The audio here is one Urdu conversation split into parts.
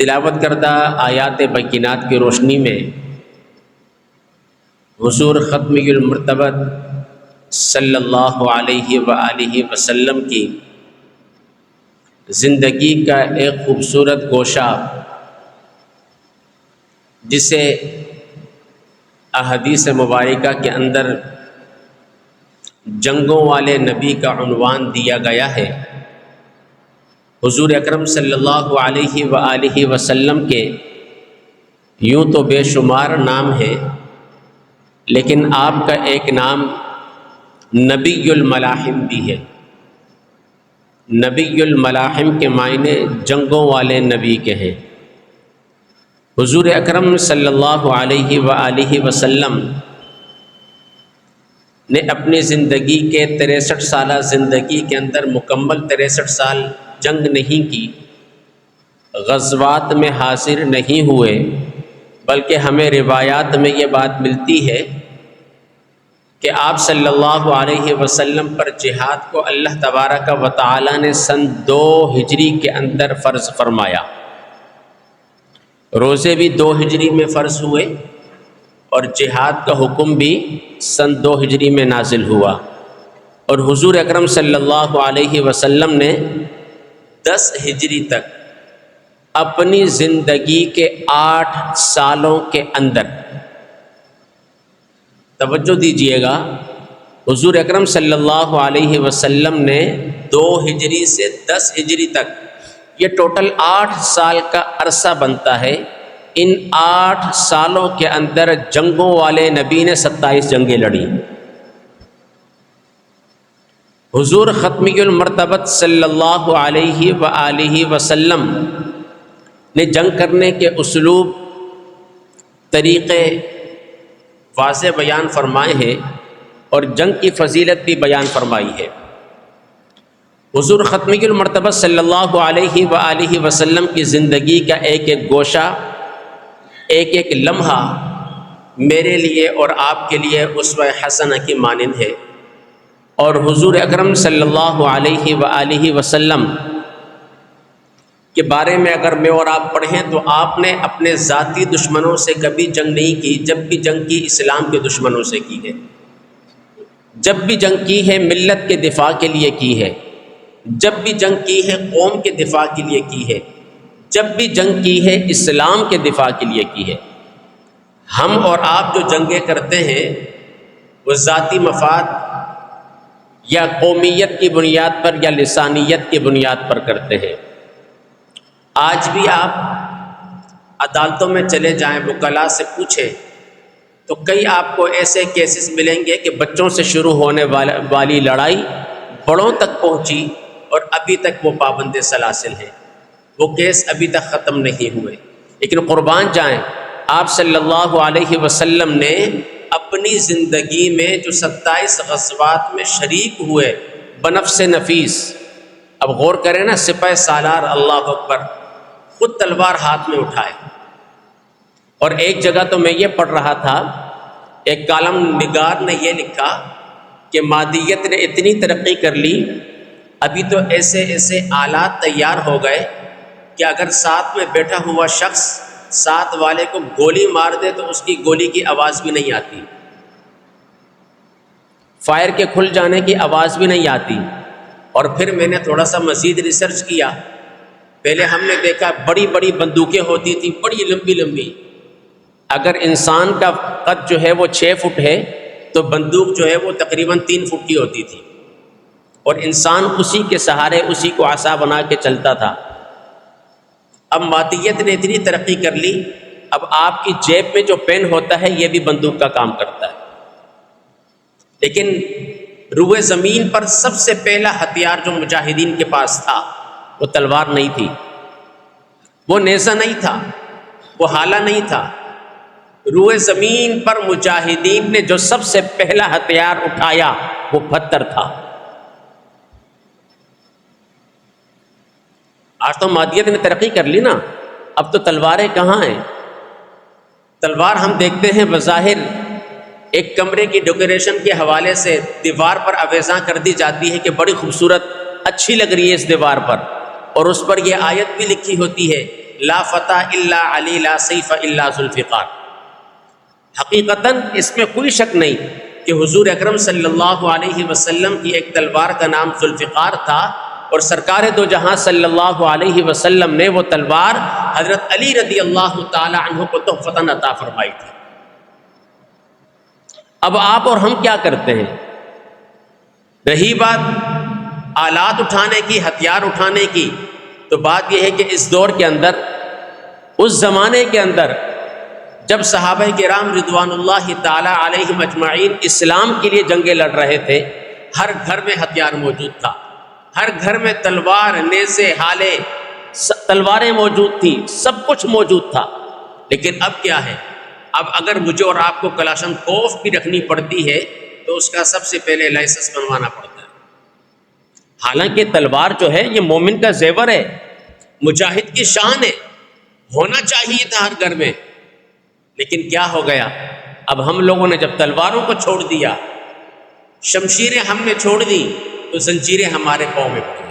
تلاوت کردہ آیات بینات کی روشنی میں حضور ختمی المرتبت صلی اللہ علیہ وآلہ وسلم کی زندگی کا ایک خوبصورت گوشہ جسے احادیث مبارکہ کے اندر جنگوں والے نبی کا عنوان دیا گیا ہے، حضور اکرم صلی اللہ علیہ وآلہ وسلم کے یوں تو بے شمار نام ہے، لیکن آپ کا ایک نام نبی الملاحم بھی ہے۔ نبی الملاحم کے معنی جنگوں والے نبی کے ہیں۔ حضور اکرم صلی اللہ علیہ وآلہ وسلم نے اپنی زندگی کے 63 سالہ زندگی کے اندر مکمل 63 سال جنگ نہیں کی، غزوات میں حاضر نہیں ہوئے، بلکہ ہمیں روایات میں یہ بات ملتی ہے کہ آپ صلی اللہ علیہ وسلم پر جہاد کو اللہ تبارک و تعالی نے سن 2 ہجری کے اندر فرض فرمایا۔ روزے بھی 2 ہجری میں فرض ہوئے اور جہاد کا حکم بھی سن 2 ہجری میں نازل ہوا، اور حضور اکرم صلی اللہ علیہ وسلم نے 10 ہجری تک اپنی زندگی کے 8 سالوں کے اندر، توجہ دیجئے گا، حضور اکرم صلی اللہ علیہ وسلم نے 2 ہجری سے 10 ہجری تک، یہ ٹوٹل 8 سال کا عرصہ بنتا ہے۔ ان 8 سالوں کے اندر جنگوں والے نبی نے 27 جنگیں لڑی۔ حضور ختمی المرتبت صلی اللہ علیہ وآلہ وسلم نے جنگ کرنے کے اسلوب، طریقے واضح بیان فرمائے ہیں اور جنگ کی فضیلت بھی بیان فرمائی ہے۔ حضور ختمی المرتبہ صلی اللہ علیہ وآلہ وسلم کی زندگی کا ایک ایک گوشہ، ایک ایک لمحہ میرے لیے اور آپ کے لیے اسوہ حسنہ کی مانند ہے، اور حضور اکرم صلی اللہ علیہ وآلہ وسلم کے بارے میں اگر میں اور آپ پڑھیں تو آپ نے اپنے ذاتی دشمنوں سے کبھی جنگ نہیں کی، جب بھی جنگ کی اسلام کے دشمنوں سے کی ہے، جب بھی جنگ کی ہے ملت کے دفاع کے لیے کی ہے، جب بھی جنگ کی ہے قوم کے دفاع کے لیے کی ہے، جب بھی جنگ کی ہے اسلام کے دفاع کے لیے کی ہے۔ ہم اور آپ جو جنگیں کرتے ہیں وہ ذاتی مفاد یا قومیت کی بنیاد پر یا لسانیت کی بنیاد پر کرتے ہیں۔ آج بھی آپ عدالتوں میں چلے جائیں، وکلاء سے پوچھیں تو کئی آپ کو ایسے کیسز ملیں گے کہ بچوں سے شروع ہونے والی لڑائی بڑوں تک پہنچی اور ابھی تک وہ پابند سلاسل ہیں، وہ کیس ابھی تک ختم نہیں ہوئے۔ لیکن قربان جائیں، آپ صلی اللہ علیہ وسلم نے اپنی زندگی میں جو 27 غزوات میں شریک ہوئے بنفس نفیس، اب غور کریں نا، سپہ سالار، اللہ اکبر، خود تلوار ہاتھ میں اٹھائے۔ اور ایک جگہ تو میں یہ پڑھ رہا تھا، ایک کالم نگار نے یہ لکھا کہ مادیت نے اتنی ترقی کر لی، ابھی تو ایسے ایسے آلات تیار ہو گئے کہ اگر ساتھ میں بیٹھا ہوا شخص ساتھ والے کو گولی مار دے تو اس کی گولی کی آواز بھی نہیں آتی، فائر کے کھل جانے کی آواز بھی نہیں آتی۔ اور پھر میں نے تھوڑا سا مزید ریسرچ کیا، پہلے ہم نے دیکھا بڑی بڑی بندوقیں ہوتی تھیں، بڑی لمبی لمبی، اگر انسان کا قد جو ہے وہ 6 فٹ ہے تو بندوق جو ہے وہ تقریباً 3 فٹ کی ہوتی تھی، اور انسان اسی کے سہارے اسی کو عصا بنا کے چلتا تھا۔ اب مادیت نے اتنی ترقی کر لی، اب آپ کی جیب میں جو پین ہوتا ہے یہ بھی بندوق کا کام کرتا ہے۔ لیکن روئے زمین پر سب سے پہلا ہتھیار جو مجاہدین کے پاس تھا وہ تلوار نہیں تھی، وہ نیزہ نہیں تھا، وہ ہالہ نہیں تھا۔ روئے زمین پر مجاہدین نے جو سب سے پہلا ہتھیار اٹھایا وہ پتھر تھا۔ آج تو مادیت نے ترقی کر لی نا، اب تو تلواریں کہاں ہیں؟ تلوار ہم دیکھتے ہیں بظاہر ایک کمرے کی ڈیکوریشن کے حوالے سے دیوار پر آویزاں کر دی جاتی ہے کہ بڑی خوبصورت اچھی لگ رہی ہے اس دیوار پر، اور اس پر یہ آیت بھی لکھی ہوتی ہے لا فتح الا علی لا سیف الا ذوالفقار۔ حقیقتاً اس میں کوئی شک نہیں کہ حضور اکرم صلی اللہ علیہ وسلم کی ایک تلوار کا نام ذوالفقار تھا، اور سرکار دو جہاں صلی اللہ علیہ وسلم نے وہ تلوار حضرت علی رضی اللہ تعالی عنہ کو تحفۃً عطا فرمائی تھی۔ اب آپ اور ہم کیا کرتے ہیں؟ رہی بات آلات اٹھانے کی، ہتھیار اٹھانے کی، تو بات یہ ہے کہ اس دور کے اندر، اس زمانے کے اندر جب صحابہ کرام رضوان اللہ تعالی علیہم اجمعین اسلام کے لیے جنگیں لڑ رہے تھے، ہر گھر میں ہتھیار موجود تھا، ہر گھر میں تلوار، نیزے، ہالے، تلواریں موجود تھیں، سب کچھ موجود تھا۔ لیکن اب کیا ہے؟ اب اگر مجھے اور آپ کو کلاشن کوف بھی رکھنی پڑتی ہے تو اس کا سب سے پہلے لائسنس بنوانا پڑتا ہے۔ حالانکہ تلوار جو ہے یہ مومن کا زیور ہے، مجاہد کی شان ہے، ہونا چاہیے تھا ہر گھر میں۔ لیکن کیا ہو گیا؟ اب ہم لوگوں نے جب تلواروں کو چھوڑ دیا، شمشیریں ہم نے چھوڑ دی، تو زنجیریں ہمارے پاؤں میں پڑ گئی۔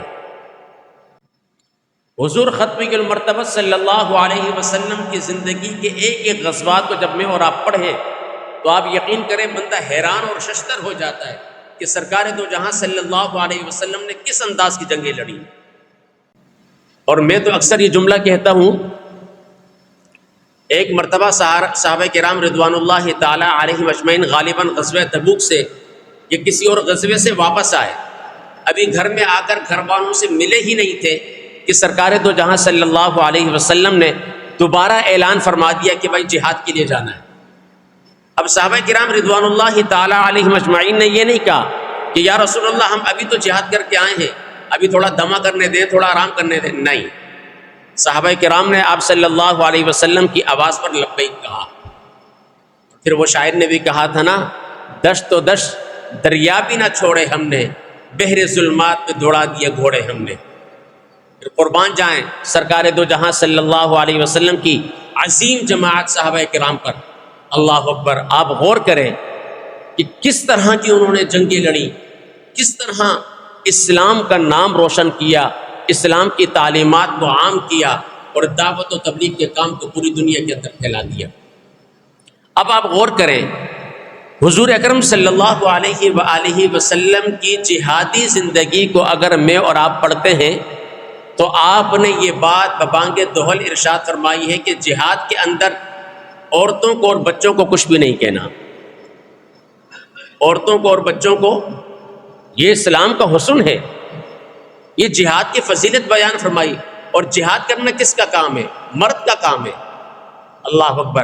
حضور ختمی المرتبہ صلی اللہ علیہ وسلم کی زندگی کے ایک ایک غزوات کو جب میں اور آپ پڑھیں تو آپ یقین کریں بندہ حیران اور ششدر ہو جاتا ہے کہ سرکار دو جہاں صلی اللہ علیہ وسلم نے کس انداز کی جنگیں لڑی۔ اور میں تو اکثر یہ جملہ کہتا ہوں، ایک مرتبہ صحابہ کرام رضوان اللہ تعالی علیہم اجمعین غالباً غزوہ تبوک سے یا کسی اور غزوے سے واپس آئے، ابھی گھر میں آ کر گھر والوں سے ملے ہی نہیں تھے کہ سرکار دو جہاں صلی اللہ علیہ وسلم نے دوبارہ اعلان فرما دیا کہ بھائی جہاد کے لیے جانا ہے۔ اب صحابہ کرام رضوان اللہ تعالی علیہم اجمعین نے یہ نہیں کہا کہ یا رسول اللہ ہم ابھی تو جہاد کر کے آئے ہیں، ابھی تھوڑا دمہ کرنے دیں، تھوڑا آرام کرنے دیں۔ نہیں، صحابہ کرام نے آپ صلی اللہ علیہ وسلم کی آواز پر لبیک کہا۔ پھر وہ شاعر نے بھی کہا تھا نا، دشت و دشت دریا بھی نہ چھوڑے ہم نے، بحر ظلمات پہ دوڑا دیے گھوڑے ہم نے۔ پھر قربان جائیں سرکار دو جہاں صلی اللہ علیہ وسلم کی عظیم جماعت صحابہ کرام پر، اللہ اکبر۔ آپ غور کریں کہ کس طرح کی انہوں نے جنگیں لڑی، کس طرح اسلام کا نام روشن کیا، اسلام کی تعلیمات کو عام کیا، اور دعوت و تبلیغ کے کام کو پوری دنیا کے اندر پھیلا دیا۔ اب آپ غور کریں، حضور اکرم صلی اللہ علیہ وآلہ وسلم کی جہادی زندگی کو اگر میں اور آپ پڑھتے ہیں تو آپ نے یہ بات ببانگ دہل ارشاد فرمائی ہے کہ جہاد کے اندر عورتوں کو اور بچوں کو کچھ بھی نہیں کہنا۔ عورتوں کو اور بچوں کو، یہ اسلام کا حسن ہے، یہ جہاد کی فضیلت بیان فرمائی۔ اور جہاد کرنا کس کا کام ہے؟ مرد کا کام ہے۔ اللہ اکبر۔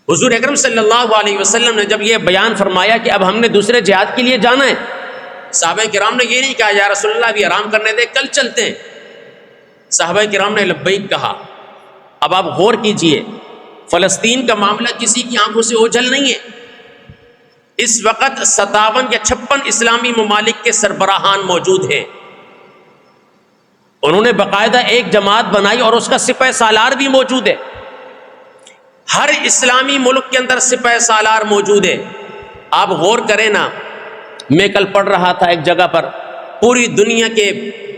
حضور اکرم صلی اللہ علیہ وسلم نے جب یہ بیان فرمایا کہ اب ہم نے دوسرے جہاد کے لیے جانا ہے، صحابہ کرام نے یہ نہیں کہا یا رسول اللہ ابھی آرام کرنے دے، کل چلتے ہیں۔ صحابہ کرام نے لبیک کہا۔ اب آپ غور کیجئے، فلسطین کا معاملہ کسی کی آنکھوں سے اوجھل نہیں ہے۔ اس وقت 57 یا 56 اسلامی ممالک کے سربراہان موجود ہیں، انہوں نے باقاعدہ ایک جماعت بنائی اور اس کا سپہ سالار بھی موجود ہے۔ ہر اسلامی ملک کے اندر سپہ سالار موجود ہے۔ آپ غور کریں نا، میں کل پڑھ رہا تھا ایک جگہ پر، پوری دنیا کے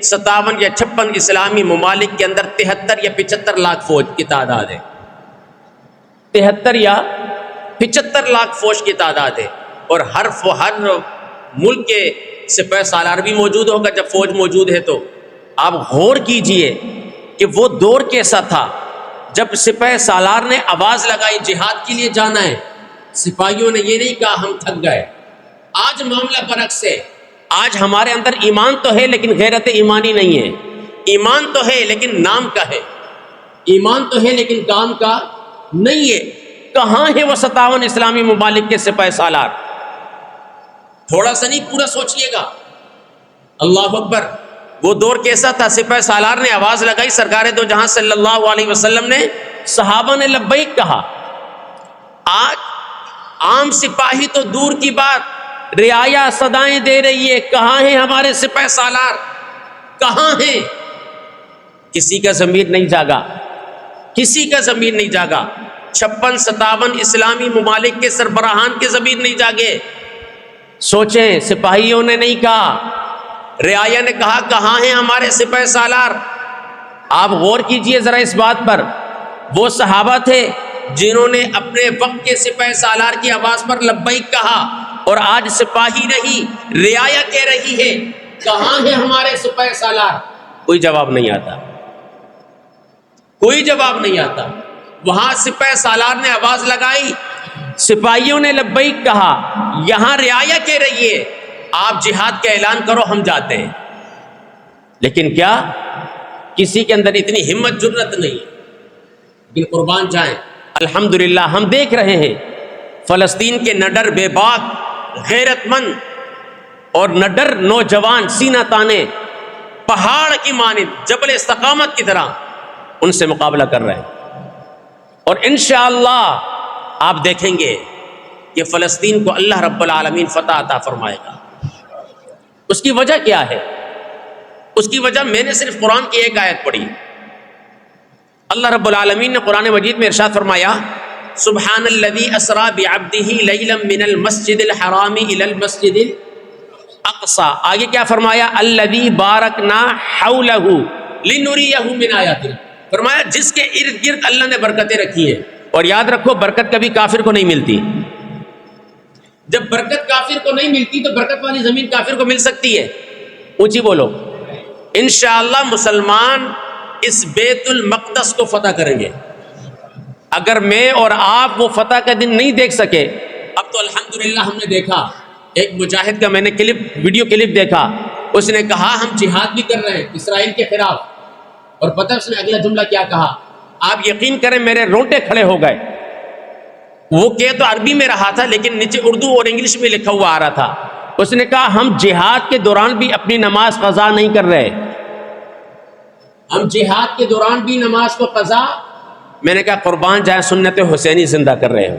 57 یا 56 اسلامی ممالک کے اندر 73 یا 75 لاکھ فوج کی تعداد ہے۔ 73 یا 75 لاکھ فوج کی تعداد ہے، اور ہر ملک کے سپہ سالار بھی موجود ہوگا جب فوج موجود ہے۔ تو آپ غور کیجئے کہ وہ دور کیسا تھا جب سپہ سالار نے آواز لگائی جہاد کے لیے جانا ہے، سپاہیوں نے یہ نہیں کہا ہم تھک گئے۔ آج معاملہ برعکس ہے، آج ہمارے اندر ایمان تو ہے لیکن غیرت ایمانی نہیں ہے، ایمان تو ہے لیکن نام کا ہے، ایمان تو ہے لیکن کام کا نہیں ہے۔ کہاں ہے وہ 57 اسلامی ممالک کے سپہ سالار؟ تھوڑا سا نہیں، پورا سوچئے گا۔ اللہ اکبر۔ وہ دور کیسا تھا؟ سپہ سالار نے آواز لگائی، سرکار دو جہاں صلی اللہ علیہ وسلم نے، صحابہ نے لبیک کہا۔ آج عام سپاہی تو دور کی بات، رعایا صدائیں دے رہی ہے، کہاں ہیں ہمارے سپہ سالار؟ کہاں ہیں؟ کسی کا ضمیر نہیں جاگا، کسی کا ضمیر نہیں جاگا۔ 56-57 اسلامی ممالک کے سربراہان کے ضمیر نہیں جاگے۔ سوچیں، سپاہیوں نے نہیں کہا، رعایا نے کہا کہاں ہیں ہمارے سپہ سالار؟ آپ غور کیجئے ذرا اس بات پر، وہ صحابہ تھے جنہوں نے اپنے وقت کے سپہ سالار کی آواز پر لبیک کہا، اور آج سپاہی نہیں رعایا کہہ رہی ہے کہاں ہے ہمارے سپہ سالار؟ کوئی جواب نہیں آتا، کوئی جواب نہیں آتا۔ وہاں سپہ سالار نے آواز لگائی، سپاہیوں نے لبیک کہا، یہاں رعایا کہہ رہی ہے آپ جہاد کا اعلان کرو ہم جاتے ہیں۔ لیکن کیا کسی کے اندر اتنی ہمت جرأت نہیں؟ لیکن قربان جائیں، الحمدللہ ہم دیکھ رہے ہیں فلسطین کے نڈر بے باک غیرت مند اور نڈر نوجوان سینہ تانے پہاڑ کی مانند جبل استقامت کی طرح ان سے مقابلہ کر رہے ہیں، اور انشاءاللہ آپ دیکھیں گے کہ فلسطین کو اللہ رب العالمین فتح عطا فرمائے گا۔ اس کی وجہ کیا ہے؟ اس کی وجہ میں نے صرف قرآن کی ایک آیت پڑھی۔ اللہ رب العالمین نے قرآن مجید میں ارشاد فرمایا، سبحان الذی اسری بعبدہ لیلا من المسجد الحرام الی المسجد الاقصی، آگے کیا فرمایا؟ الذی بارکنا حولہ لنریہ من آیاتنا، فرمایا جس کے ارد گرد اللہ نے برکتیں رکھی ہیں۔ اور یاد رکھو برکت کبھی کافر کو نہیں ملتی۔ جب برکت کافر کو نہیں ملتی تو برکت والی زمین کافر کو مل سکتی ہے؟ اونچی بولو۔ انشاءاللہ مسلمان اس بیت المقدس کو فتح کریں گے۔ اگر میں اور آپ وہ فتح کا دن نہیں دیکھ سکے، اب تو الحمدللہ ہم نے دیکھا، ایک مجاہد کا میں نے ویڈیو کلپ دیکھا، اس نے کہا ہم جہاد بھی کر رہے ہیں اسرائیل کے خلاف، اور پتہ اس نے اگلا جملہ کیا کہا؟ آپ یقین کریں میرے رونٹے کھڑے ہو گئے۔ وہ کہہ تو عربی میں رہا تھا لیکن نیچے اردو اور انگلش میں لکھا ہوا آ رہا تھا۔ اس نے کہا ہم جہاد کے دوران بھی اپنی نماز قضا نہیں کر رہے، ہم جہاد کے دوران بھی نماز کو قضا، میں نے کہا قربان جائیں سنت حسینی زندہ کر رہے ہو۔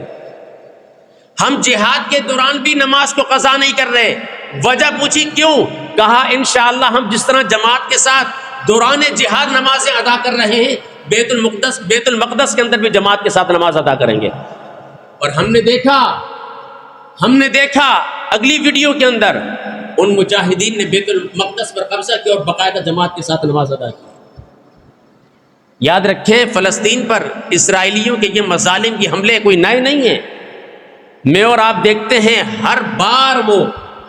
ہم جہاد کے دوران بھی نماز کو قضا نہیں کر رہے۔ وجہ پوچھی کیوں؟ کہا انشاءاللہ ہم جس طرح جماعت کے ساتھ دوران جہاد نمازیں ادا کر رہے ہیں، بیت المقدس کے اندر بھی جماعت کے ساتھ نماز ادا کریں گے۔ اور ہم نے دیکھا اگلی ویڈیو کے اندر ان مجاہدین نے بیت المقدس پر قبضہ کیا اور باقاعدہ جماعت کے ساتھ نماز ادا کی۔ یاد رکھیں فلسطین پر اسرائیلیوں کے یہ مظالم کی حملے کوئی نئے نہیں ہیں۔ میں اور آپ دیکھتے ہیں ہر بار وہ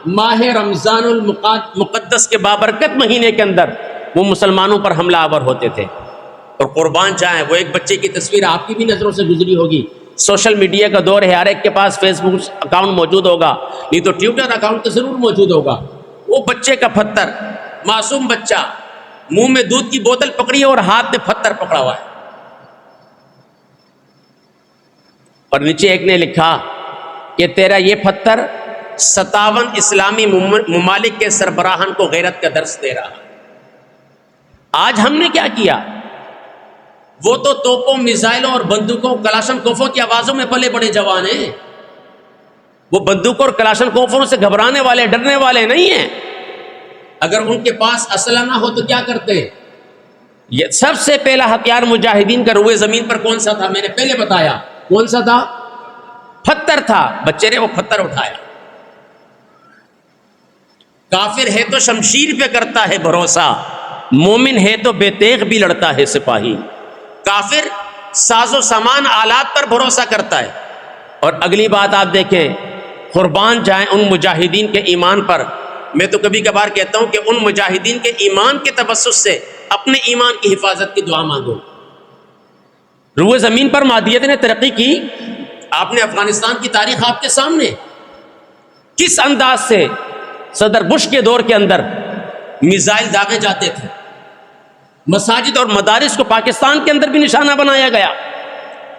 ماہ رمضان المقدس کے بابرکت مہینے کے اندر وہ مسلمانوں پر حملہ آور ہوتے تھے۔ اور قربان جائیں وہ ایک بچے کی تصویر آپ کی بھی نظروں سے گزری ہوگی۔ سوشل میڈیا کا دور ہے، ہر ایک کے پاس فیس بک اکاؤنٹ موجود ہوگا، نہیں تو ٹویٹر اکاؤنٹ تو ضرور موجود ہوگا۔ وہ بچے کا پتھر، معصوم بچہ منہ میں دودھ کی بوتل پکڑی ہے اور ہاتھ میں پتھر پکڑا ہوا ہے، اور نیچے ایک نے لکھا کہ تیرا یہ پتھر 57 اسلامی ممالک کے سربراہان کو غیرت کا درس دے رہا۔ آج ہم نے کیا کیا؟ وہ تو توپوں، میزائلوں اور بندوقوں، کلاشن کوفوں کی آوازوں میں پلے بڑے جوان ہیں۔ وہ بندوقوں اور کلاشن کوفوں سے گھبرانے والے، ڈرنے والے نہیں ہیں۔ اگر ان کے پاس اسلحہ نہ ہو تو کیا کرتے؟ یہ سب سے پہلا ہتھیار مجاہدین کا روئے زمین پر کون سا تھا؟ میں نے پہلے بتایا کون سا تھا؟ پتھر تھا۔ بچے نے وہ پتھر اٹھایا۔ کافر ہے تو شمشیر پہ کرتا ہے بھروسہ، مومن ہے تو بے تیغ بھی لڑتا ہے سپاہی۔ کافر ساز و سامان آلات پر بھروسہ کرتا ہے۔ اور اگلی بات آپ دیکھیں، قربان جائیں ان مجاہدین کے ایمان پر۔ میں تو کبھی کبھار کہتا ہوں کہ ان مجاہدین کے ایمان کے تبسط سے اپنے ایمان کی حفاظت کی دعا مانگو۔ روئے زمین پر مادیت نے ترقی کی۔ آپ نے افغانستان کی تاریخ آپ کے سامنے، کس انداز سے صدر بش کے دور کے اندر میزائل داغے جاتے تھے، مساجد اور مدارس کو پاکستان کے اندر بھی نشانہ بنایا گیا۔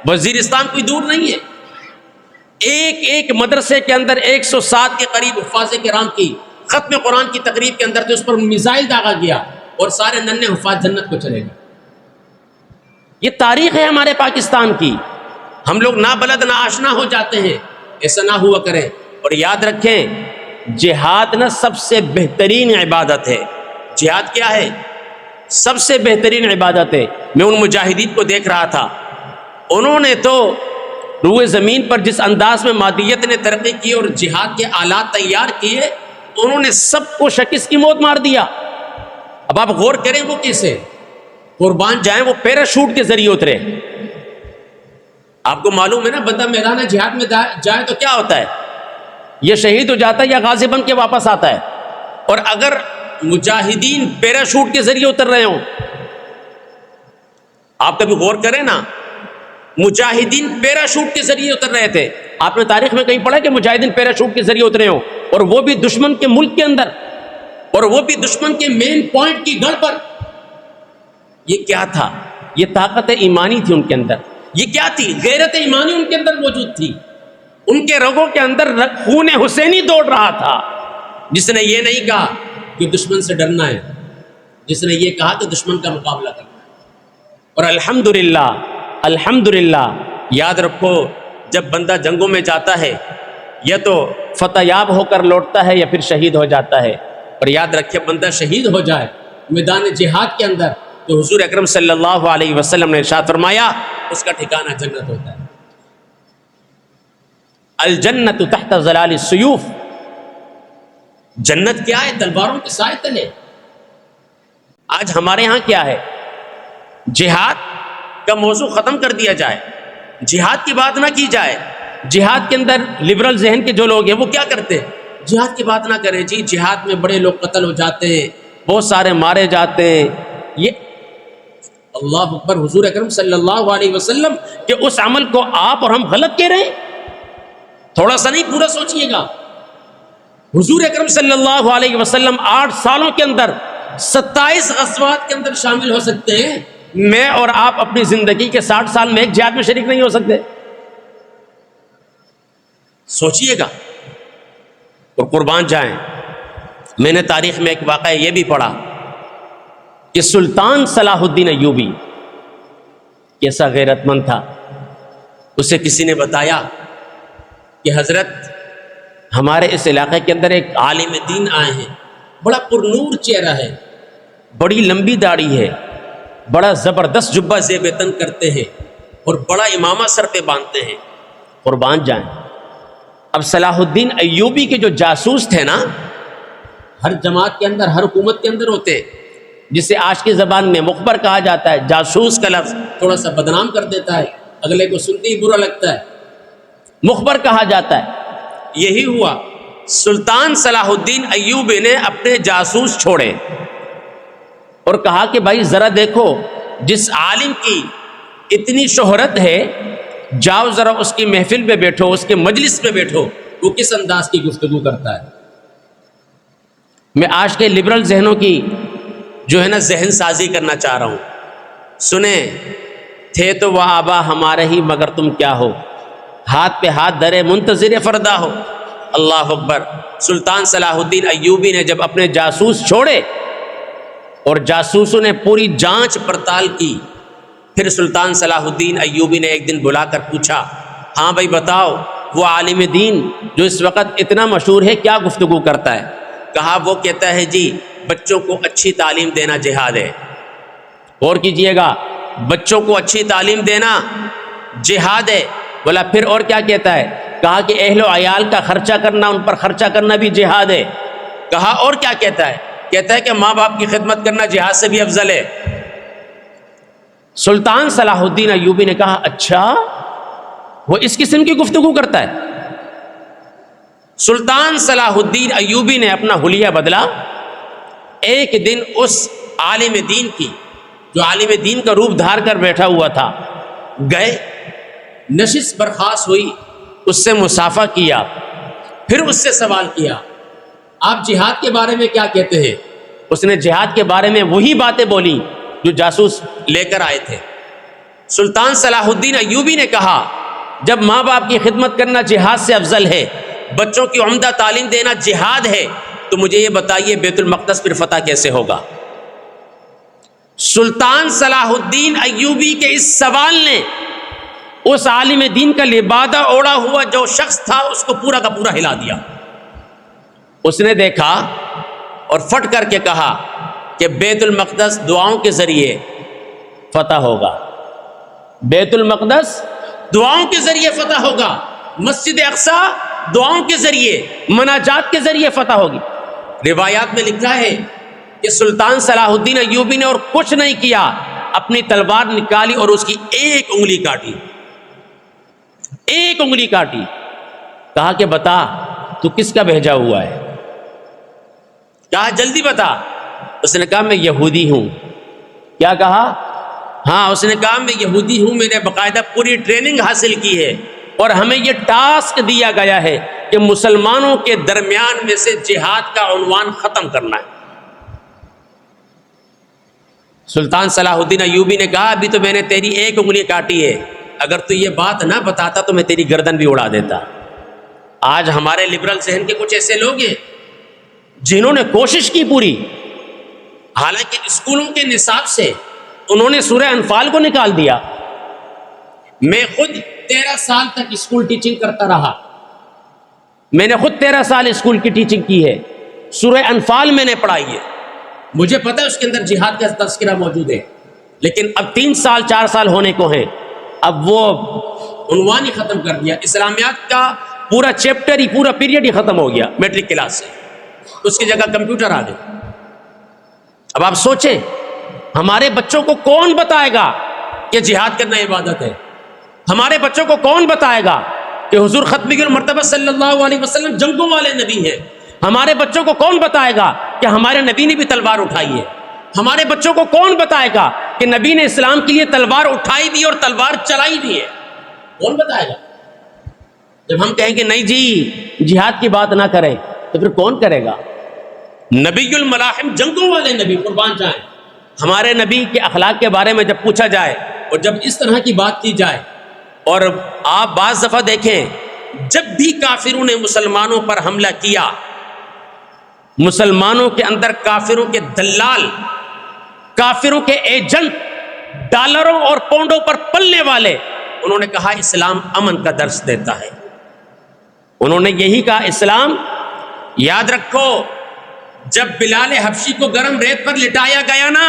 وزیرستان کوئی دور نہیں ہے، ایک ایک مدرسے کے اندر 107 کے قریب حفاظ کرام کی ختم قرآن کی تقریب کے اندر تھے، اس پر میزائل داغا گیا اور سارے ننھے حفاظ جنت کو چلے گئے۔ یہ تاریخ ہے ہمارے پاکستان کی۔ ہم لوگ نا بلد نا آشنا ہو جاتے ہیں، ایسا نہ ہوا کریں۔ اور یاد رکھیں جہاد نہ سب سے بہترین عبادت ہے۔ جہاد کیا ہے؟ سب سے بہترین عبادت ہے۔ میں ان مجاہدین کو دیکھ رہا تھا، انہوں نے تو روئے زمین پر جس انداز میں مادیت نے ترقی کی اور جہاد کے آلات تیار کیے، انہوں نے سب کو شکست کی موت مار دیا۔ اب آپ غور کریں وہ کیسے؟ قربان جائیں وہ پیراشوٹ کے ذریعے اترے. آپ کو معلوم ہے نا بندہ میدان جہاد میں جائے تو کیا ہوتا ہے, یہ شہید ہو جاتا ہے یا غازی بن کے واپس آتا ہے. اور اگر مجاہدین پیراشوٹ کے ذریعے اتر رہے ہوں, آپ کبھی غور کریں نا, مجاہدین پیراشوٹ کے ذریعے اتر رہے تھے. آپ نے تاریخ میں کہیں پڑھا کہ مجاہدین پیراشوٹ کے ذریعے اترے ہوں, اور وہ بھی دشمن کے ملک کے اندر, اور وہ بھی دشمن کے مین پوائنٹ کی گڑھ پر. یہ کیا تھا؟ یہ طاقت ایمانی تھی ان کے اندر. یہ کیا تھی؟ غیرت ایمانی ان کے اندر موجود تھی. ان کے رگوں کے اندر خون حسینی دوڑ رہا تھا. جس نے یہ نہیں کہا کہ دشمن سے ڈرنا ہے, جس نے یہ کہا کہ دشمن کا مقابلہ کرنا ہے. اور الحمدللہ یاد رکھو, جب بندہ جنگوں میں جاتا ہے یا تو فتح یاب ہو کر لوٹتا ہے یا پھر شہید ہو جاتا ہے. اور یاد رکھے بندہ شہید ہو جائے میدان جہاد کے اندر تو حضور اکرم صلی اللہ علیہ وسلم نے ارشاد فرمایا اس کا ٹھکانہ جنت ہوتا ہے. الجنت تحت ظلال السیوف, جنت کیا ہے؟ تلواروں کے سائے تلے. آج ہمارے ہاں کیا ہے؟ جہاد کا موضوع ختم کر دیا جائے, جہاد کی بات نہ کی جائے. جہاد کے اندر لبرل ذہن کے جو لوگ ہیں وہ کیا کرتے ہیں؟ جہاد کی بات نہ کریں جی, جہاد میں بڑے لوگ قتل ہو جاتے ہیں, بہت سارے مارے جاتے ہیں. یہ اللہ اکبر, حضور اکرم صلی اللہ علیہ وسلم کہ اس عمل کو آپ اور ہم غلط کہہ رہے ہیں. تھوڑا سا نہیں, پورا سوچئے گا. حضور اکرم صلی اللہ علیہ وسلم 8 سالوں کے اندر 27 غزوات کے اندر شامل ہو سکتے ہیں. میں اور آپ اپنی زندگی کے 60 سال میں ایک جہاد میں شریک نہیں ہو سکتے. سوچئے گا. اور قربان جائیں, میں نے تاریخ میں ایک واقعہ یہ بھی پڑھا کہ سلطان صلاح الدین ایوبی کیسا غیرت مند تھا. اسے کسی نے بتایا کہ حضرت ہمارے اس علاقے کے اندر ایک عالم دین آئے ہیں, بڑا پرنور چہرہ ہے, بڑی لمبی داڑھی ہے, بڑا زبردست جبہ زیب تن کرتے ہیں اور بڑا امامہ سر پہ باندھتے ہیں. قربان جائیں, اب صلاح الدین ایوبی کے جو جاسوس تھے نا, ہر جماعت کے اندر, ہر حکومت کے اندر ہوتے, جسے آج کی زبان میں مخبر کہا جاتا ہے. جاسوس کا لفظ تھوڑا سا بدنام کر دیتا ہے, اگلے کو سنتے ہی برا لگتا ہے. مخبر کہا جاتا ہے. یہی ہوا, سلطان صلاح الدین ایوبی نے اپنے جاسوس چھوڑے اور کہا کہ بھائی ذرا دیکھو, جس عالم کی اتنی شہرت ہے, جاؤ ذرا اس کی محفل پہ بیٹھو, اس کے مجلس پہ بیٹھو, وہ کس انداز کی گفتگو کرتا ہے. میں آج کے لبرل ذہنوں کی جو ہے نا ذہن سازی کرنا چاہ رہا ہوں. سنیں, تھے تو وہ آبا ہمارے ہی مگر تم کیا ہو, ہاتھ پہ ہاتھ دھرے منتظر فردا ہو. اللہ اکبر. سلطان صلاح الدین ایوبی نے جب اپنے جاسوس چھوڑے اور جاسوسوں نے پوری جانچ پڑتال کی, پھر سلطان صلاح الدین ایوبی نے ایک دن بلا کر پوچھا, ہاں بھائی بتاؤ, وہ عالم دین جو اس وقت اتنا مشہور ہے کیا گفتگو کرتا ہے؟ کہا وہ کہتا ہے جی بچوں کو اچھی تعلیم دینا جہاد ہے. غور کیجئے گا, بچوں کو اچھی تعلیم دینا جہاد ہے. بولا پھر اور کیا کہتا ہے؟ کہا کہ اہل و عیال کا خرچہ کرنا, ان پر خرچہ کرنا بھی جہاد ہے. کہا اور کیا کہتا ہے؟ کہتا ہے کہ ماں باپ کی خدمت کرنا جہاد سے بھی افضل ہے. سلطان صلاح الدین ایوبی نے کہا اچھا, وہ اس قسم کی گفتگو کرتا ہے. سلطان صلاح الدین ایوبی نے اپنا حلیہ بدلا. ایک دن اس عالم دین کی, جو عالم دین کا روپ دھار کر بیٹھا ہوا تھا, گئے, نشست برخاست ہوئی, اس سے مصافحہ کیا, پھر اس سے سوال کیا آپ جہاد کے بارے میں کیا کہتے ہیں؟ اس نے جہاد کے بارے میں وہی باتیں بولی جو جاسوس لے کر آئے تھے. سلطان صلاح الدین ایوبی نے کہا جب ماں باپ کی خدمت کرنا جہاد سے افضل ہے, بچوں کی عمدہ تعلیم دینا جہاد ہے, تو مجھے یہ بتائیے بیت المقدس پھر فتح کیسے ہوگا؟ سلطان صلاح الدین ایوبی کے اس سوال نے اس عالم دین کا لبادہ اوڑا ہوا جو شخص تھا اس کو پورا کا پورا ہلا دیا. اس نے دیکھا اور فٹ کر کے کہا کہ بیت المقدس دعاؤں کے ذریعے فتح ہوگا, بیت المقدس دعاؤں کے ذریعے فتح ہوگا, مسجد اقصی دعاؤں کے ذریعے, مناجات کے ذریعے فتح ہوگی. روایات میں لکھا ہے کہ سلطان صلاح الدین ایوبی نے اور کچھ نہیں کیا, اپنی تلوار نکالی اور اس کی ایک انگلی کاٹی، ایک انگلی کاٹی. کہا کہ بتا تو کس کا بھیجا ہوا ہے؟ کہا جلدی بتا. اس نے کہا میں یہودی ہوں. کیا کہا؟ ہاں، اس نے کہا میں یہودی ہوں، میں نے باقاعدہ پوری ٹریننگ حاصل کی ہے اور ہمیں یہ ٹاسک دیا گیا ہے کہ مسلمانوں کے درمیان میں سے جہاد کا عنوان ختم کرنا ہے. سلطان صلاح الدین ایوبی نے کہا ابھی تو میں نے تیری ایک انگلی کاٹی ہے، اگر تو یہ بات نہ بتاتا تو میں تیری گردن بھی اڑا دیتا. آج ہمارے لبرل ذہن کے کچھ ایسے لوگ ہیں جنہوں نے کوشش کی پوری، حالانکہ اسکولوں کے نصاب سے انہوں نے سورہ انفال کو نکال دیا. میں خود 13 سال تک اسکول ٹیچنگ کرتا رہا، میں نے خود 13 سال اسکول کی ٹیچنگ کی ہے، سورہ انفال میں نے پڑھائی ہے، مجھے پتا ہے اس کے اندر جہاد کا تذکرہ موجود ہے. لیکن اب 3 سال 4 سال ہونے کو ہیں، اب وہ عنوان ہی ختم کر دیا. اسلامیات کا پورا چیپٹر ہی، پورا پیریڈ ہی ختم ہو گیا میٹرک کلاس سے، اس کی جگہ کمپیوٹر آ گئے. اب آپ سوچیں ہمارے بچوں کو کون بتائے گا کہ جہاد کرنا عبادت ہے؟ ہمارے بچوں کو کون بتائے گا کہ حضور ختمی المرتبہ صلی اللہ علیہ وسلم جنگوں والے نبی ہیں؟ ہمارے بچوں کو کون بتائے گا کہ ہمارے نبی نے بھی تلوار اٹھائی ہے؟ ہمارے بچوں کو کون بتائے گا کہ نبی نے اسلام کے لیے تلوار اٹھائی بھی اور تلوار چلائی بھی ہے؟ کون بتائے گا؟ جب ہم کہیں کہ نہیں جی جہاد کی بات نہ کریں تو پھر کون کرے گا؟ نبی الملاحم جنگوں والے نبی، قربان جائیں. ہمارے نبی کے اخلاق کے بارے میں جب پوچھا جائے اور جب اس طرح کی بات کی جائے، اور آپ بعض دفعہ دیکھیں جب بھی کافروں نے مسلمانوں پر حملہ کیا، مسلمانوں کے اندر کافروں کے دلال، کافروں کے ایجنٹ، ڈالروں اور پاؤنڈوں پر پلنے والے، انہوں نے کہا اسلام امن کا درس دیتا ہے. انہوں نے یہی کہا اسلام. یاد رکھو جب بلال حبشی کو گرم ریت پر لٹایا گیا نا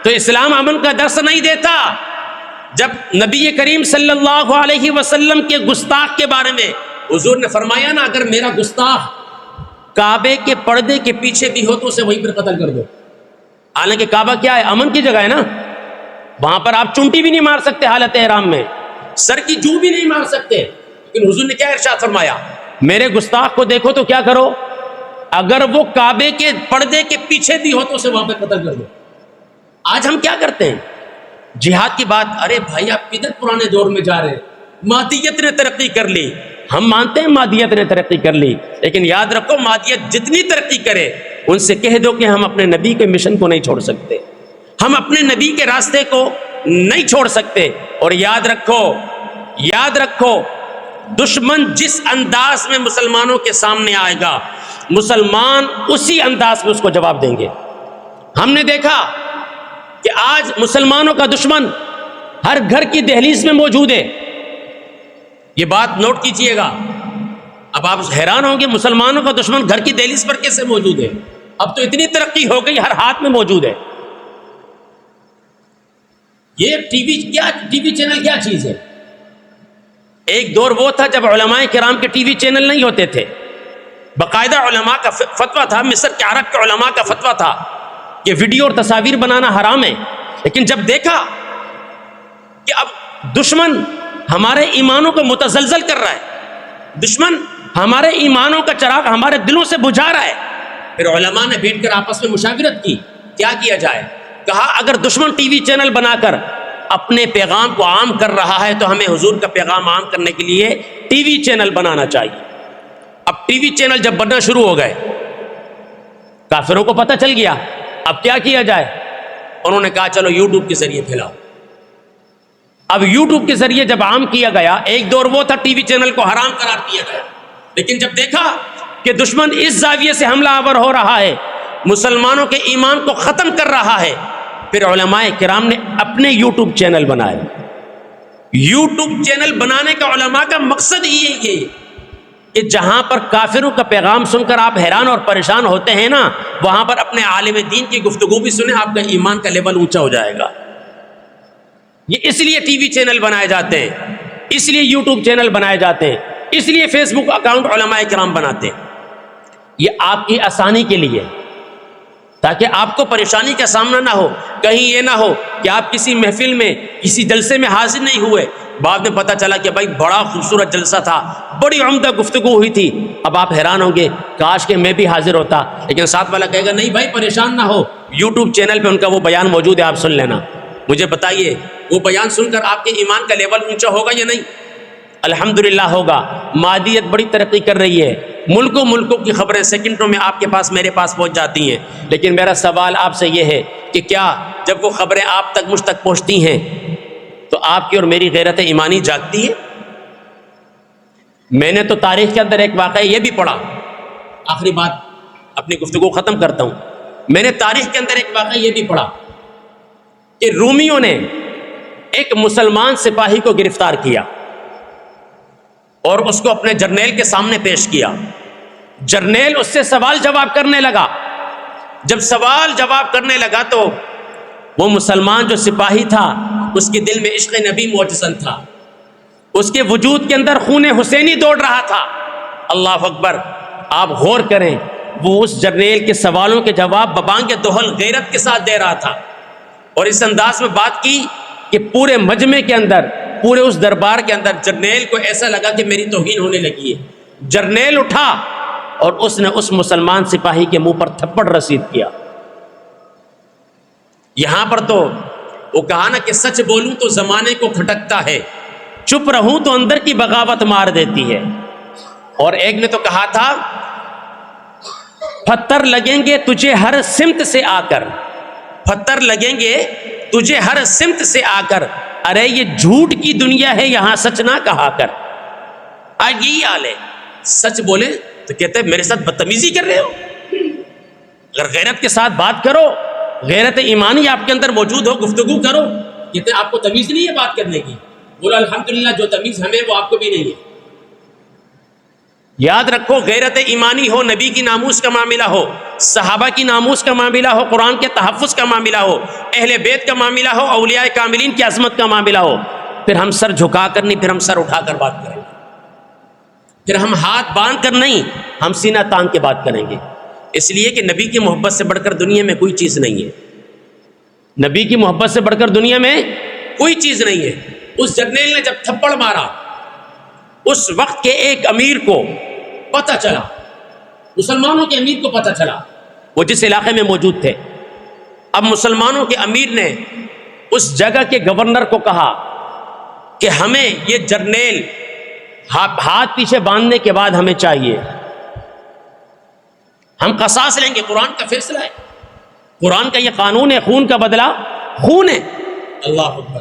تو اسلام امن کا درس نہیں دیتا. جب نبی کریم صلی اللہ علیہ وسلم کے گستاخ کے بارے میں حضور نے فرمایا نا اگر میرا گستاخ کعبے کے پردے کے پیچھے بھی ہو تو اسے وہیں پر قتل کر دو. حالانکہ کعبہ کیا ہے؟ امن کی جگہ ہے نا، وہاں پر آپ چونٹی بھی نہیں مار سکتے حالت احرام میں، سر کی جو بھی نہیں مار سکتے. لیکن حضور نے کیا ارشاد فرمایا؟ میرے گستاخ کو دیکھو تو کیا کرو، اگر وہ کعبے کے پردے کے پیچھے بھی ہو تو اسے وہاں پہ قتل کر دو. آج ہم کیا کرتے ہیں؟ جہاد کی بات، ارے بھائی آپ کدھر پرانے دور میں جا رہے ہیں؟ مادیت نے ترقی کر لی. ہم مانتے ہیں مادیت نے ترقی کر لی، لیکن یاد رکھو مادیت جتنی ترقی کرے ان سے کہہ دو کہ ہم اپنے نبی کے مشن کو نہیں چھوڑ سکتے، ہم اپنے نبی کے راستے کو نہیں چھوڑ سکتے. اور یاد رکھو دشمن جس انداز میں مسلمانوں کے سامنے آئے گا مسلمان اسی انداز میں اس کو جواب دیں گے. ہم نے دیکھا کہ آج مسلمانوں کا دشمن ہر گھر کی دہلیز میں موجود ہے. یہ بات نوٹ کیجئے گا. اب آپ حیران ہوں گے مسلمانوں کا دشمن گھر کی دہلیز پر کیسے موجود ہے؟ اب تو اتنی ترقی ہو گئی ہر ہاتھ میں موجود ہے. یہ ٹی وی چینل کیا چیز ہے؟ ایک دور وہ تھا جب علماء کرام کے ٹی وی چینل نہیں ہوتے تھے، باقاعدہ علماء کا فتویٰ تھا، مصر کے عرب کے علماء کا فتویٰ تھا کہ ویڈیو اور تصاویر بنانا حرام ہے. لیکن جب دیکھا کہ اب دشمن ہمارے ایمانوں کو متزلزل کر رہا ہے، دشمن ہمارے ایمانوں کا چراغ ہمارے دلوں سے بجھا رہا ہے، پھر علماء نے بیٹھ کر آپس میں مشاورت کی کیا کیا جائے. کہا اگر دشمن ٹی وی چینل بنا کر اپنے پیغام کو عام کر رہا ہے تو ہمیں حضور کا پیغام عام کرنے کے لیے ٹی وی چینل بنانا چاہیے. اب ٹی وی چینل جب بننا شروع ہو گئے کافروں کو پتہ چل گیا اب کیا کیا جائے. انہوں نے کہا چلو یوٹیوب کے ذریعے پھیلاؤ. اب یوٹیوب کے ذریعے جب عام کیا گیا، ایک دور وہ تھا ٹی وی چینل کو حرام قرار دیا گیا، لیکن جب دیکھا کہ دشمن اس زاویے سے حملہ آور ہو رہا ہے، مسلمانوں کے ایمان کو ختم کر رہا ہے، پھر علماء کرام نے اپنے یوٹیوب چینل بنائے. یوٹیوب چینل بنانے کا علماء کا مقصد ہی یہ کہ جہاں پر کافروں کا پیغام سن کر آپ حیران اور پریشان ہوتے ہیں نا، وہاں پر اپنے عالم دین کی گفتگو بھی سنیں، آپ کا ایمان کا لیول اونچا ہو جائے گا. یہ اس لیے ٹی وی چینل بنائے جاتے ہیں، اس لیے یوٹیوب چینل بنائے جاتے ہیں، اس لیے فیس بک اکاؤنٹ علماء کرام بناتے ہیں. یہ آپ کی آسانی کے لیے، تاکہ آپ کو پریشانی کا سامنا نہ ہو. کہیں یہ نہ ہو کہ آپ کسی محفل میں کسی جلسے میں حاضر نہیں ہوئے, بعد میں پتہ چلا کہ بھائی بڑا خوبصورت جلسہ تھا, بڑی عمدہ گفتگو ہوئی تھی, اب آپ حیران ہوں گے کاش کہ میں بھی حاضر ہوتا. لیکن ساتھ والا کہے گا نہیں بھائی پریشان نہ ہو, یوٹیوب چینل پہ ان کا وہ بیان موجود ہے, آپ سن لینا. مجھے بتائیے وہ بیان سن کر آپ کے ایمان کا لیول اونچا ہوگا یا نہیں؟ الحمدللہ ہوگا. مادیت بڑی ترقی کر رہی ہے, ملکوں کی خبریں سیکنڈوں میں آپ کے پاس میرے پاس پہنچ جاتی ہیں. لیکن میرا سوال آپ سے یہ ہے کہ کیا جب وہ خبریں آپ تک مجھ تک پہنچتی ہیں تو آپ کی اور میری غیرت ایمانی جاگتی ہے؟ میں نے تو تاریخ کے اندر ایک واقعہ یہ بھی پڑھا, آخری بات اپنی گفتگو ختم کرتا ہوں. میں نے تاریخ کے اندر ایک واقعہ یہ بھی پڑھا کہ رومیوں نے ایک مسلمان سپاہی کو گرفتار کیا اور اس کو اپنے جرنیل کے سامنے پیش کیا. جرنیل اس سے سوال جواب کرنے لگا. جب سوال جواب کرنے لگا تو وہ مسلمان جو سپاہی تھا اس کے دل میں عشق نبی مجسم تھا, اس کے وجود کے اندر خون حسینی دوڑ رہا تھا. اللہ اکبر, آپ غور کریں, وہ اس جرنیل کے سوالوں کے جواب ببانگ دہل غیرت کے ساتھ دے رہا تھا, اور اس انداز میں بات کی کہ پورے مجمع کے اندر, پورے اس دربار کے اندر جرنیل کو ایسا لگا کہ میری توہین ہونے لگی ہے. جرنیل اٹھا اور اس نے اس مسلمان سپاہی کے منہ پر تھپڑ رسید کیا. یہاں پر تو وہ کہا نا کہ سچ بولوں تو زمانے کو کھٹکتا ہے, چپ رہوں تو اندر کی بغاوت مار دیتی ہے. اور ایک نے تو کہا تھا پتھر لگیں گے تجھے ہر سمت سے آ کر, پتھر لگیں گے تجھے ہر سمت سے آ کر, ارے یہ جھوٹ کی دنیا ہے یہاں سچ نہ کہا کر. آج یہی حال ہے, سچ بولے تو کہتے ہیں میرے ساتھ بدتمیزی کر رہے ہو. اگر غیرت کے ساتھ بات کرو, غیرت ایمانی آپ کے اندر موجود ہو, گفتگو کرو, کہتے ہیں آپ کو تمیز نہیں ہے بات کرنے کی. بولا الحمدللہ جو تمیز ہمیں وہ آپ کو بھی نہیں ہے. یاد رکھو غیرت ایمانی ہو, نبی کی ناموس کا معاملہ ہو, صحابہ کی ناموس کا معاملہ ہو, قرآن کے تحفظ کا معاملہ ہو, اہل بیت کا معاملہ ہو, اولیاء کاملین کی عظمت کا معاملہ ہو, پھر ہم سر جھکا کر نہیں, پھر ہم سر اٹھا کر بات کریں گے. پھر ہم ہاتھ باندھ کر نہیں, ہم سینہ تان کے بات کریں گے. اس لیے کہ نبی کی محبت سے بڑھ کر دنیا میں کوئی چیز نہیں ہے. نبی کی محبت سے بڑھ کر دنیا میں کوئی چیز نہیں ہے. اس جرنیل نے جب تھپڑ مارا, اس وقت کے ایک امیر کو پتہ چلا, مسلمانوں کے امیر کو پتہ چلا, وہ جس علاقے میں موجود تھے. اب مسلمانوں کے امیر نے اس جگہ کے گورنر کو کہا کہ ہمیں یہ جرنیل ہاتھ پیچھے باندھنے کے بعد ہمیں چاہیے, ہم قصاص لیں گے. قرآن کا فیصلہ ہے, قرآن کا یہ قانون ہے, خون کا بدلہ خون ہے. اللہ اکبر.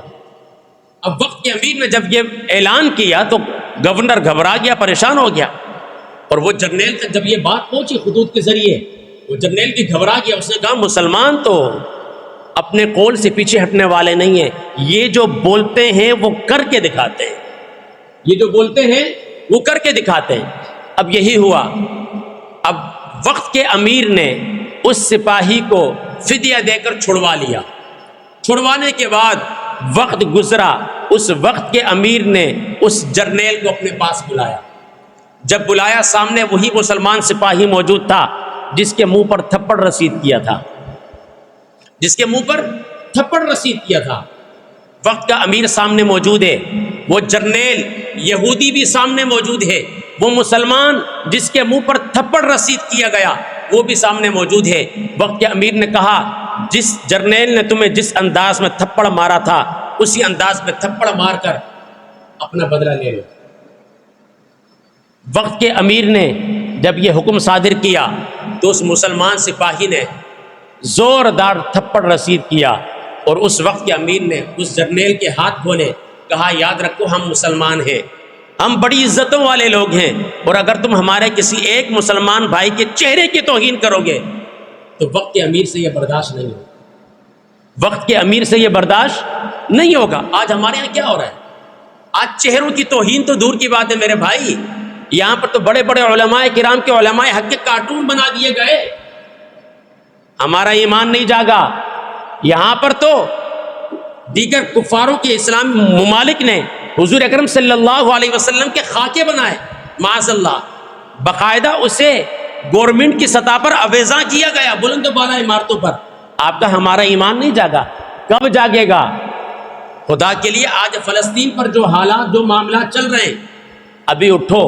اب وقت کے امیر نے جب یہ اعلان کیا تو گورنر گھبرا گیا, پریشان ہو گیا, اور وہ جرنیل تک جب یہ بات پہنچی خطوط کے ذریعے, وہ جرنیل بھی گھبرا گیا. اس نے کہا مسلمان تو اپنے قول سے پیچھے ہٹنے والے نہیں ہیں, یہ جو بولتے ہیں وہ کر کے دکھاتے ہیں, یہ جو بولتے ہیں وہ کر کے دکھاتے ہیں. اب یہی ہوا. اب وقت کے امیر نے اس سپاہی کو فدیہ دے کر چھڑوا لیا. چھڑوانے کے بعد وقت گزرا, اس وقت کے امیر نے اس جرنیل کو اپنے پاس بلایا. جب بلایا, سامنے وہی مسلمان سپاہی موجود تھا جس کے منہ پر تھپڑ رسید کیا تھا, جس کے منہ پر تھپڑ رسید کیا تھا. وقت کا امیر سامنے موجود ہے, وہ جرنیل یہودی بھی سامنے موجود ہے, وہ مسلمان جس کے منہ پر تھپڑ رسید کیا گیا وہ بھی سامنے موجود ہے. وقت کے امیر نے کہا جس جرنیل نے تمہیں جس انداز میں تھپڑ مارا تھا اسی انداز میں تھپڑ مار کر اپنا بدلہ لے لو. وقت کے امیر نے جب یہ حکم صادر کیا تو اس مسلمان سپاہی نے زوردار تھپڑ رسید کیا, اور اس وقت کے امیر نے اس جرنیل کے ہاتھ کھولے, کہا یاد رکھو ہم مسلمان ہیں, ہم بڑی عزتوں والے لوگ ہیں, اور اگر تم ہمارے کسی ایک مسلمان بھائی کے چہرے کی توہین کرو گے تو وقت کے امیر سے یہ برداشت نہیں ہوگا, وقت کے امیر سے یہ برداشت نہیں ہوگا. آج ہمارے یہاں کیا ہو رہا ہے؟ آج چہروں کی توہین تو دور کی بات ہے میرے بھائی, یہاں پر تو بڑے بڑے علماء کرام کے علماء حق کے کارٹون بنا دیے گئے. ہمارا ایمان نہیں جاگا. یہاں پر تو دیگر کفاروں کے اسلامی ممالک نے حضور اکرم صلی اللہ علیہ وسلم کے خاکے بنائے, معاذ اللہ, باقاعدہ اسے گورنمنٹ کی سطح پر اویزاں کیا گیا بلند و بالا عمارتوں پر. آپ کا ہمارا ایمان نہیں جاگا. کب جاگے گا؟ خدا کے لیے آج فلسطین پر جو حالات جو معاملات چل رہے ہیں، ابھی اٹھو،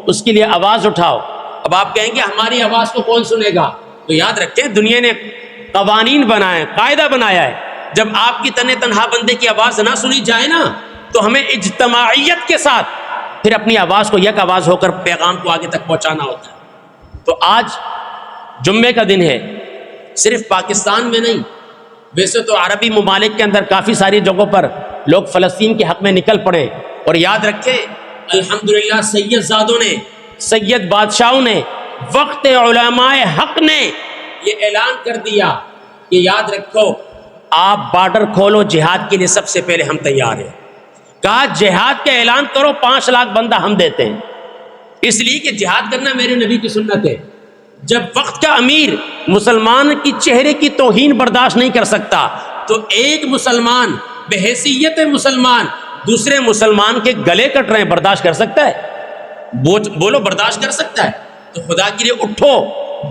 اس کے لیے آواز اٹھاؤ. اب آپ کہیں گے ہماری آواز کو کون سنے گا؟ تو یاد رکھیں دنیا نے قوانین بنائے، قاعدہ بنایا ہے. جب آپ کی تنہا بندے کی آواز نہ سنی جائے نا تو ہمیں اجتماعیت کے ساتھ پھر اپنی آواز کو یک آواز ہو کر پیغام کو آگے تک پہنچانا ہوتا ہے. تو آج جمعے کا دن ہے، صرف پاکستان میں نہیں، ویسے تو عربی ممالک کے اندر کافی ساری جگہوں پر لوگ فلسطین کے حق میں نکل پڑے. اور یاد رکھیں الحمدللہ سید زادوں نے، سید بادشاہوں نے، وقت علماء حق نے یہ اعلان کر دیا کہ یاد رکھو آپ بارڈر کھولو، جہاد کے لیے سب سے پہلے ہم تیار ہیں. کہا جہاد کا اعلان کرو، 5 لاکھ بندہ ہم دیتے ہیں. اس لیے کہ جہاد کرنا میرے نبی کی سنت ہے. جب وقت کا امیر مسلمان کی چہرے کی توہین برداشت نہیں کر سکتا تو ایک مسلمان بحیثیت مسلمان دوسرے مسلمان کے گلے کٹ رہے ہیں، برداشت کر سکتا ہے؟ بولو برداشت کر سکتا ہے؟ تو خدا کے لیے اٹھو،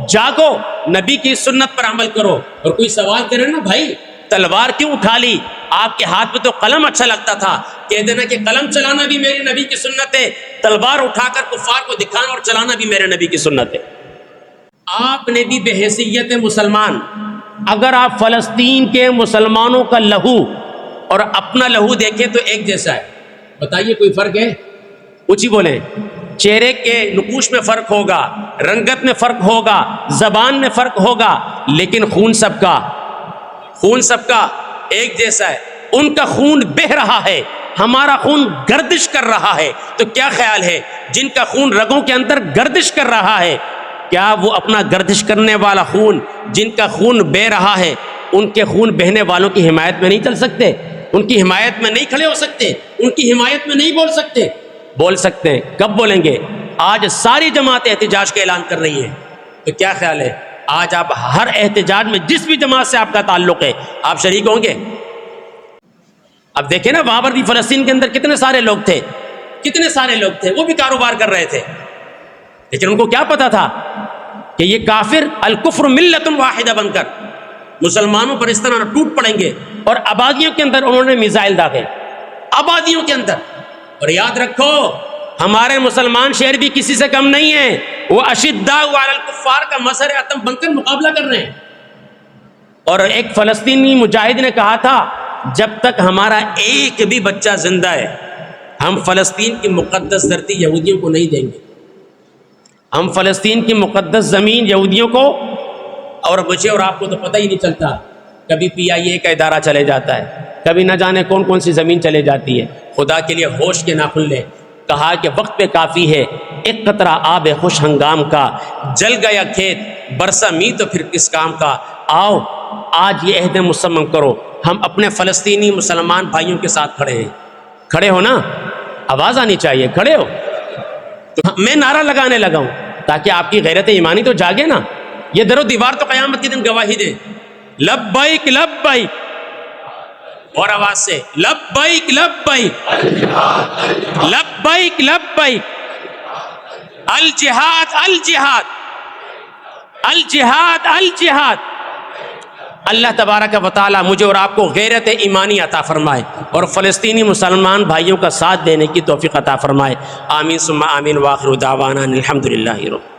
جاگو، نبی کی سنت پر عمل کرو. اور کوئی سوال کرے نا بھائی تلوار کیوں اٹھا لی؟ آپ کے ہاتھ میں تو قلم اچھا لگتا تھا. کہہ دینا کہ قلم چلانا بھی میرے نبی کی سنت ہے، تلوار اٹھا کر کفار کو دکھانا اور چلانا بھی میرے نبی کی سنت ہے. آپ نے بھی بحیثیت مسلمان اگر آپ فلسطین کے مسلمانوں کا لہو اور اپنا لہو دیکھیں تو ایک جیسا ہے. بتائیے کوئی فرق ہے؟ اونچی بولیں. چہرے کے نقوش میں فرق ہوگا، رنگت میں فرق ہوگا، زبان میں فرق ہوگا، لیکن خون سب کا ایک جیسا ہے. ان کا خون بہہ رہا ہے، ہمارا خون گردش کر رہا ہے. تو کیا خیال ہے جن کا خون رگوں کے اندر گردش کر رہا ہے، کیا وہ اپنا گردش کرنے والا خون جن کا خون بہہ رہا ہے ان کے خون بہنے والوں کی حمایت میں نہیں چل سکتے؟ ان کی حمایت میں نہیں کھڑے ہو سکتے؟ ان کی حمایت میں نہیں بول سکتے؟ بول سکتے ہیں. کب بولیں گے؟ آج ساری جماعت احتجاج کا اعلان کر رہی ہیں. تو کیا خیال ہے آج آپ ہر احتجاج میں جس بھی جماعت سے آپ کا تعلق ہے آپ شریک ہوں گے؟ اب دیکھیں نا وہاں پر بھی فلسطین کے اندر کتنے سارے لوگ تھے، وہ بھی کاروبار کر رہے تھے، لیکن ان کو کیا پتا تھا کہ یہ کافر الکفر ملت واحدہ بن کر مسلمانوں پر اس طرح ٹوٹ پڑیں گے. اور آبادیوں کے اندر انہوں نے میزائل داغے، آبادیوں کے اندر. اور یاد رکھو ہمارے مسلمان شہر بھی کسی سے کم نہیں ہیں، وہ اشداء علی الکفار کا مظہر عتم بن کر مقابلہ کر رہے ہیں. اور ایک فلسطینی مجاہد نے کہا تھا جب تک ہمارا ایک بھی بچہ زندہ ہے ہم فلسطین کی مقدس دھرتی یہودیوں کو نہیں دیں گے. ہم فلسطین کی مقدس زمین یہودیوں کو. اور مجھے اور آپ کو تو پتہ ہی نہیں چلتا، کبھی PIA کا ادارہ چلے جاتا ہے، کبھی نہ جانے کون کون سی زمین چلے جاتی ہے. خدا کے لیے ہوش کے ناخن لیں. کہا کہ وقت پہ کافی ہے، ایک قطرہ آب خوش ہنگام کا، جل گیا کھیت برسا می تو پھر کس کام کا. آؤ آج یہ عہد مصمم کرو، ہم اپنے فلسطینی مسلمان بھائیوں کے ساتھ کھڑے ہیں. کھڑے ہو نا؟ آواز آنی چاہیے. کھڑے ہو؟ تو میں نعرہ لگانے لگا ہوں تاکہ آپ کی غیرت ایمانی تو جاگے نا. یہ در و دیوار تو قیامت کے دن گواہی دے. لبیک لبیک، اور آواز سے لبیک لبیک لبیک لبیک، الجہاد الجہاد الجہاد الجہاد. اللہ تبارک و تعالی مجھے اور آپ کو غیرت ایمانی عطا فرمائے اور فلسطینی مسلمان بھائیوں کا ساتھ دینے کی توفیق عطا فرمائے. آمین ثم آمین. وآخر دعوانا الحمدللہ رب